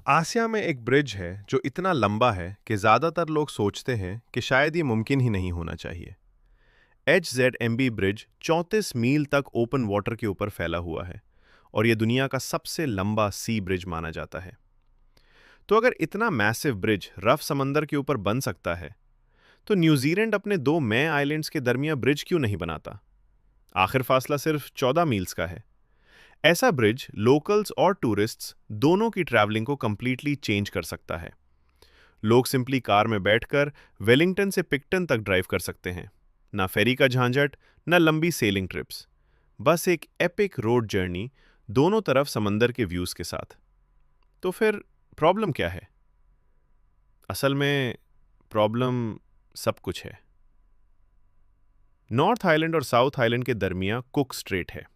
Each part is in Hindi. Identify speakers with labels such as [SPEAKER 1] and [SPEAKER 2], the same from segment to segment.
[SPEAKER 1] आसिया में एक ब्रिज है जो इतना लंबा है कि ज़्यादातर लोग सोचते हैं कि शायद ये मुमकिन ही नहीं होना चाहिए। HZMB ब्रिज 34 मील तक ओपन वाटर के ऊपर फैला हुआ है और ये दुनिया का सबसे लंबा सी ब्रिज माना जाता है। तो अगर इतना मैसिव ब्रिज रफ समंदर के ऊपर बन सकता है, तो न्यूजीलैंड अपने दो मई आइलैंड्स के दरमियान ब्रिज क्यों नहीं बनाता? आखिर फासला सिर्फ 14 मील्स का है। ऐसा ब्रिज लोकल्स और टूरिस्ट्स दोनों की ट्रैवलिंग को कंप्लीटली चेंज कर सकता है। लोग सिंपली कार में बैठकर वेलिंगटन से पिक्टन तक ड्राइव कर सकते हैं। ना फेरी का झांझट, ना लंबी सेलिंग ट्रिप्स, बस एक एपिक रोड जर्नी, दोनों तरफ समंदर के व्यूज के साथ। तो फिर प्रॉब्लम क्या है? असल में प्रॉब्लम सब कुछ है। नॉर्थ आइलैंड और साउथ आइलैंड के दरमियान कुक स्ट्रेट है।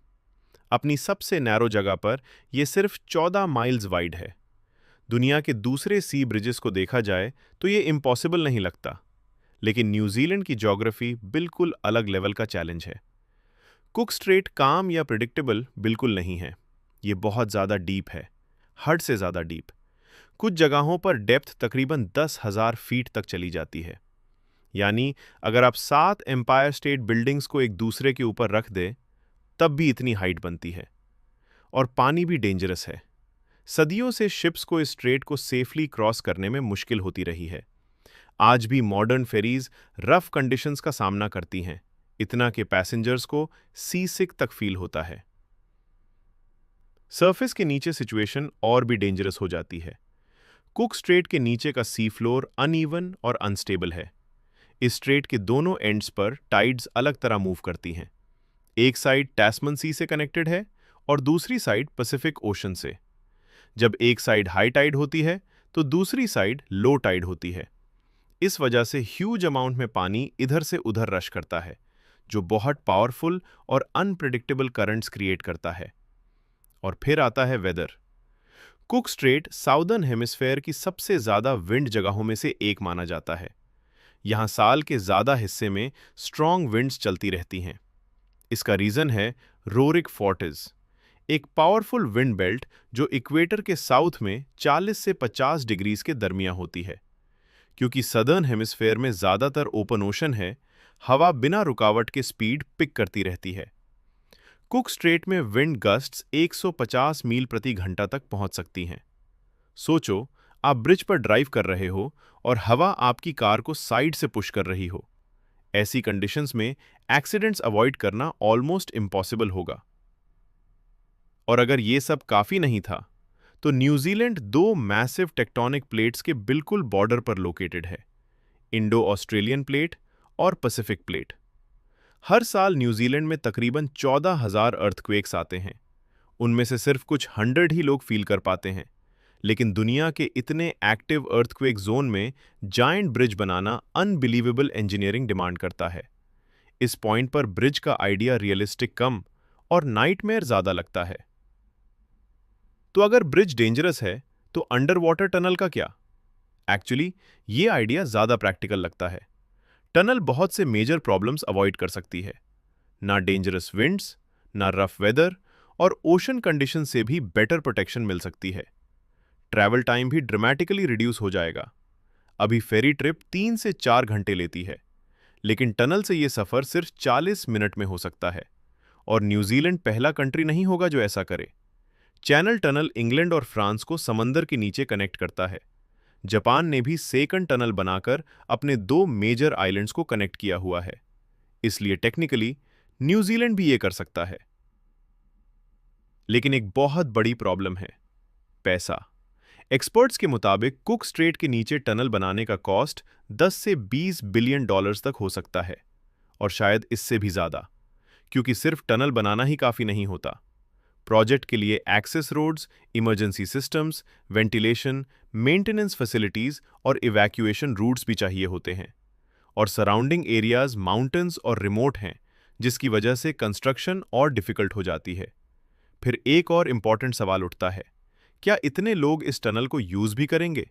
[SPEAKER 1] अपनी सबसे नैरो जगह पर यह सिर्फ 14 माइल्स वाइड है। दुनिया के दूसरे सी ब्रिजेस को देखा जाए तो ये इम्पॉसिबल नहीं लगता, लेकिन न्यूजीलैंड की ज्योग्राफी बिल्कुल अलग लेवल का चैलेंज है। कुक स्ट्रेट काम या प्रिडिक्टेबल बिल्कुल नहीं है। ये बहुत ज़्यादा डीप है, हद से ज़्यादा डीप। कुछ जगहों पर डेप्थ तकरीबन 10,000 फीट तक चली जाती है। यानी अगर आप 7 एम्पायर स्टेट बिल्डिंग्स को एक दूसरे के ऊपर रख दें, तब भी इतनी हाइट बनती है। और पानी भी डेंजरस है। सदियों से शिप्स को इस स्ट्रेट को सेफली क्रॉस करने में मुश्किल होती रही है। आज भी मॉडर्न फेरीज रफ कंडीशंस का सामना करती हैं, इतना कि पैसेंजर्स को सी सिक तक फील होता है। सरफेस के नीचे सिचुएशन और भी डेंजरस हो जाती है। कुक स्ट्रेट के नीचे का सी फ्लोर अनइवन और अनस्टेबल है। इस स्ट्रेट के दोनों एंड्स पर टाइड्स अलग तरह मूव करती हैं। एक साइड टैस्मन सी से कनेक्टेड है और दूसरी साइड पैसिफिक ओशन से। जब एक साइड हाई टाइड होती है तो दूसरी साइड लो टाइड होती है। इस वजह से ह्यूज अमाउंट में पानी इधर से उधर रश करता है, जो बहुत पावरफुल और अनप्रेडिक्टेबल करंट्स क्रिएट करता है। और फिर आता है weather. Cook strait southern hemisphere की सबसे ज़्यादा विंड जगहों में से एक माना जाता है। यहाँ साल के ज़्यादा हिस्से में स्ट्रॉन्ग विंड्स चलती रहती हैं। इसका रीज़न है रोरिक फोर्टिस, एक पावरफुल विंड बेल्ट जो इक्वेटर के साउथ में 40 से 50 डिग्रीज के दरमियान होती है। क्योंकि सदर्न हेमिस्फेयर में ज़्यादातर ओपन ओशन है, हवा बिना रुकावट के स्पीड पिक करती रहती है। कुक स्ट्रेट में विंड गस्ट्स 150 मील प्रति घंटा तक पहुंच सकती हैं। सोचो, आप ब्रिज पर ड्राइव कर रहे हो और हवा आपकी कार को साइड से पुश कर रही हो। ऐसी कंडीशंस में एक्सीडेंट्स अवॉइड करना ऑलमोस्ट इम्पॉसिबल होगा। और अगर ये सब काफ़ी नहीं था, तो न्यूजीलैंड दो मैसिव टेक्टोनिक प्लेट्स के बिल्कुल बॉर्डर पर लोकेटेड है, इंडो ऑस्ट्रेलियन प्लेट और पैसिफिक प्लेट। हर साल न्यूजीलैंड में तकरीबन 14,000 अर्थक्वेक्स आते हैं। उनमें से सिर्फ कुछ 100 ही लोग फील कर पाते हैं। लेकिन दुनिया के इतने एक्टिव अर्थक्वेक जोन में जायंट ब्रिज बनाना अनबिलीवेबल इंजीनियरिंग डिमांड करता है। इस पॉइंट पर ब्रिज का आइडिया रियलिस्टिक कम और नाइटमेयर ज़्यादा लगता है। तो अगर ब्रिज डेंजरस है, तो अंडर वाटर टनल का क्या? एक्चुअली ये आइडिया ज़्यादा प्रैक्टिकल लगता है। टनल बहुत से मेजर प्रॉब्लम्स अवॉइड कर सकती है। ना डेंजरस विंड्स, ना रफ वेदर, और ओशन कंडीशन से भी बेटर प्रोटेक्शन मिल सकती है। ट्रैवल टाइम भी ड्रामेटिकली रिड्यूस हो जाएगा। अभी फेरी ट्रिप 3 से 4 घंटे लेती है, लेकिन टनल से ये सफ़र सिर्फ 40 मिनट में हो सकता है। और न्यूजीलैंड पहला कंट्री नहीं होगा जो ऐसा करे। चैनल टनल इंग्लैंड और फ्रांस को समंदर के नीचे कनेक्ट करता है। जापान ने भी सेकंड टनल बनाकर अपने दो मेजर आइलैंड्स को कनेक्ट किया हुआ है। इसलिए टेक्निकली न्यूजीलैंड भी ये कर सकता है। लेकिन एक बहुत बड़ी प्रॉब्लम है, पैसा। एक्सपर्ट्स के मुताबिक कुक स्ट्रेट के नीचे टनल बनाने का कॉस्ट 10 से 20 बिलियन डॉलर्स तक हो सकता है, और शायद इससे भी ज़्यादा, क्योंकि सिर्फ टनल बनाना ही काफ़ी नहीं होता। प्रोजेक्ट के लिए access roads, emergency systems, ventilation, maintenance facilities और इवैक्यूएशन रूट्स भी चाहिए होते हैं। और सराउंडिंग एरियाज माउंटेन्स और रिमोट हैं, जिसकी वजह से कंस्ट्रक्शन और डिफ़िकल्ट हो जाती है। फिर एक और इम्पॉर्टेंट सवाल उठता है, क्या इतने लोग इस टनल को यूज़ भी करेंगे?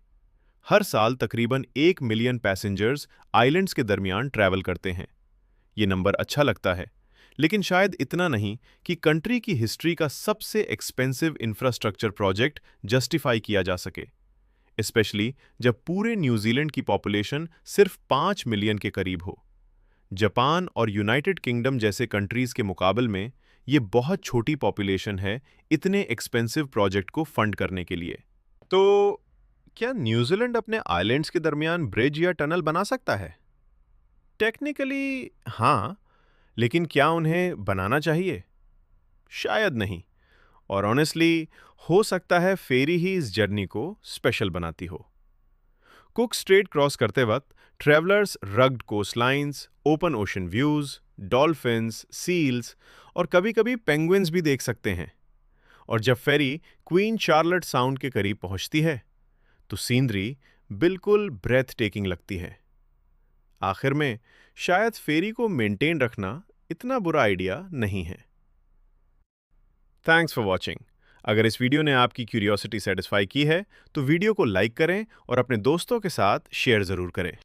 [SPEAKER 1] हर साल तकरीबन 1 मिलियन पैसेंजर्स आइलैंड्स के दरमियान ट्रैवल करते हैं। ये नंबर अच्छा लगता है, लेकिन शायद इतना नहीं कि कंट्री की हिस्ट्री का सबसे एक्सपेंसिव इंफ्रास्ट्रक्चर प्रोजेक्ट जस्टिफाई किया जा सके। स्पेशली जब पूरे न्यूजीलैंड की पॉपुलेशन सिर्फ 5 मिलियन के करीब हो। जापान और यूनाइटेड किंगडम जैसे कंट्रीज के मुकाबले में ये बहुत छोटी पॉपुलेशन है इतने एक्सपेंसिव प्रोजेक्ट को फंड करने के लिए।
[SPEAKER 2] तो क्या न्यूजीलैंड अपने आइलैंड्स के दरमियान ब्रिज या टनल बना सकता है?
[SPEAKER 1] टेक्निकली हाँ, लेकिन क्या उन्हें बनाना चाहिए? शायद नहीं। और ऑनेस्टली हो सकता है फेरी ही इस जर्नी को स्पेशल बनाती हो। कुक स्ट्रेट क्रॉस करते वक्त travellers rugged coastlines, open ocean views, dolphins, seals और कभी-कभी पेंगुइन्स भी देख सकते हैं। और जब फेरी क्वीन चार्लट साउंड के करीब पहुंचती है तो सीनरी बिल्कुल ब्रेथ टेकिंग लगती है। आखिर में शायद फेरी को मेंटेन रखना इतना बुरा आइडिया नहीं है। Thanks for watching. अगर इस वीडियो ने आपकी क्यूरियोसिटी सेटिस्फाई की है तो वीडियो को लाइक करें और अपने दोस्तों के साथ शेयर ज़रूर करें।